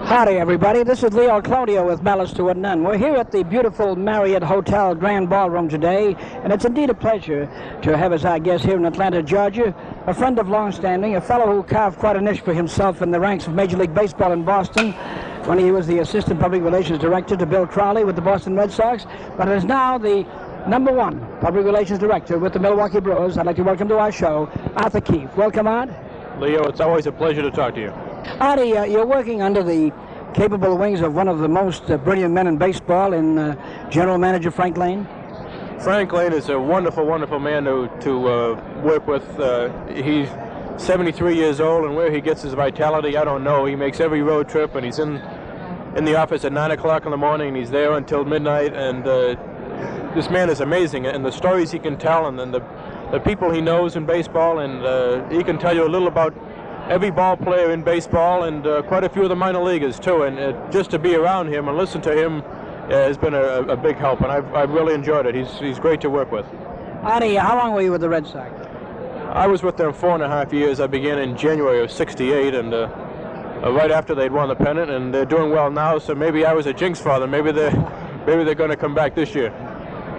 Howdy, everybody. This is Leo Cloutier with Malice to None. We're here at the beautiful Marriott Hotel Grand Ballroom today, and it's indeed a pleasure to have as our guest here in Atlanta, Georgia, a friend of long-standing, a fellow who carved quite a niche for himself in the ranks of Major League Baseball in Boston when he was the Assistant Public Relations Director to Bill Crowley with the Boston Red Sox, but is now the #1 Public Relations Director with the Milwaukee Brewers. I'd like to welcome to our show, Art Keefe. Welcome, Art. Leo, it's always a pleasure to talk to you. Artie, you're working under the capable wings of one of the most brilliant men in baseball in General Manager Frank Lane. Frank Lane is a wonderful, wonderful man to work with. He's 73 years old, and where he gets his vitality, I don't know. He makes every road trip, and he's in the office at 9 o'clock in the morning, and he's there until midnight, and this man is amazing, and the stories he can tell, and then the people he knows in baseball, and he can tell you a little about every ball player in baseball and quite a few of the minor leaguers too, and just to be around him and listen to him has been a big help, and I've really enjoyed it. He's great to work with. Artie, how long were you with the Red Sox? I was with them 4.5 years. I began in January of '68, and right after they'd won the pennant, and they're doing well now, so maybe I was a jinx for them. Maybe they're going to come back this year.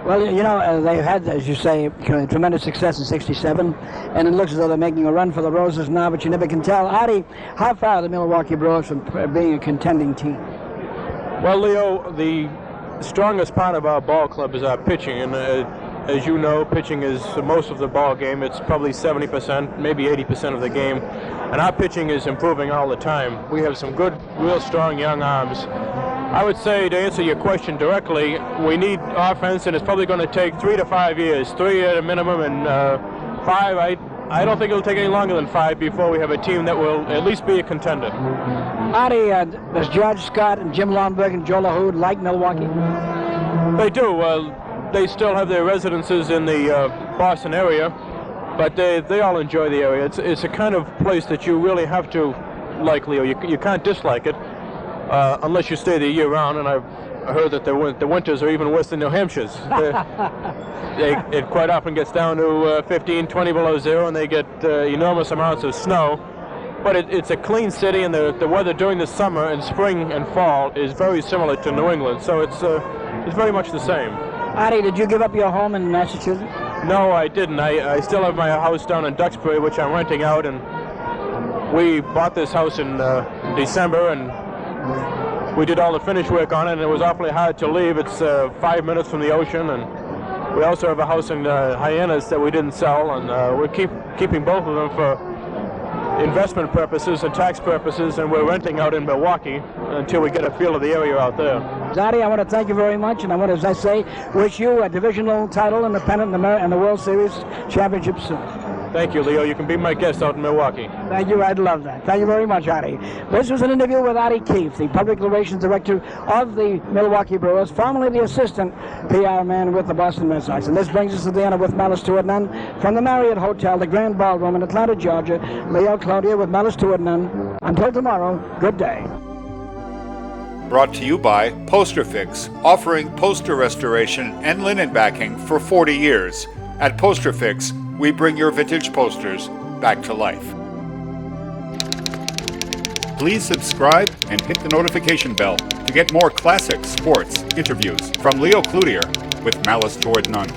Well, you know, they've had, as you say, tremendous success in '67, and it looks as though they're making a run for the Roses now, but you never can tell. Artie, how far are the Milwaukee Brewers from being a contending team? Well, Leo, the strongest part of our ball club is our pitching, and as you know, pitching is most of the ball game. It's probably 70%, maybe 80% of the game, and our pitching is improving all the time. We have some good, real strong young arms. I would say, to answer your question directly, we need offense, and it's probably going to take 3 to 5 years, 3 at a minimum, and 5. I don't think it'll take any longer than 5 before we have a team that will at least be a contender. Artie, does George Scott and Jim Lomberg and Joe LaHood like Milwaukee? They do. They still have their residences in the Boston area, but they all enjoy the area. It's a kind of place that you really have to like, Leo. You can't dislike it. Unless you stay there year-round, and I've heard that the winters are even worse than New Hampshire's. It quite often gets down to 15, 20 below zero, and they get enormous amounts of snow. But it's a clean city, and the weather during the summer and spring and fall is very similar to New England, so it's very much the same. Artie, did you give up your home in Massachusetts? No, I didn't. I still have my house down in Duxbury, which I'm renting out, and we bought this house in December, and we did all the finish work on it, and it was awfully hard to leave. It's 5 minutes from the ocean, and we also have a house in Hyannis that we didn't sell, and we're keeping both of them for investment purposes and tax purposes, and we're renting out in Milwaukee until we get a feel of the area out there. Artie, I want to thank you very much, and I want to, as I say, wish you a divisional title in the pennant and the World Series championship soon. Thank you, Leo. You can be my guest out in Milwaukee. Thank you. I'd love that. Thank you very much, Artie. This was an interview with Art Keefe, the Public Relations Director of the Milwaukee Brewers, formerly the Assistant PR man with the Boston Red Sox. And this brings us to the end of With Malice to None from the Marriott Hotel, the Grand Ballroom in Atlanta, Georgia. Leo Cloutier with Malice to None. Until tomorrow, good day. Brought to you by Poster Fix, offering poster restoration and linen backing for 40 years. At Poster Fix, we bring your vintage posters back to life. Please subscribe and hit the notification bell to get more classic sports interviews from Leo Cloutier with Malice Toward None.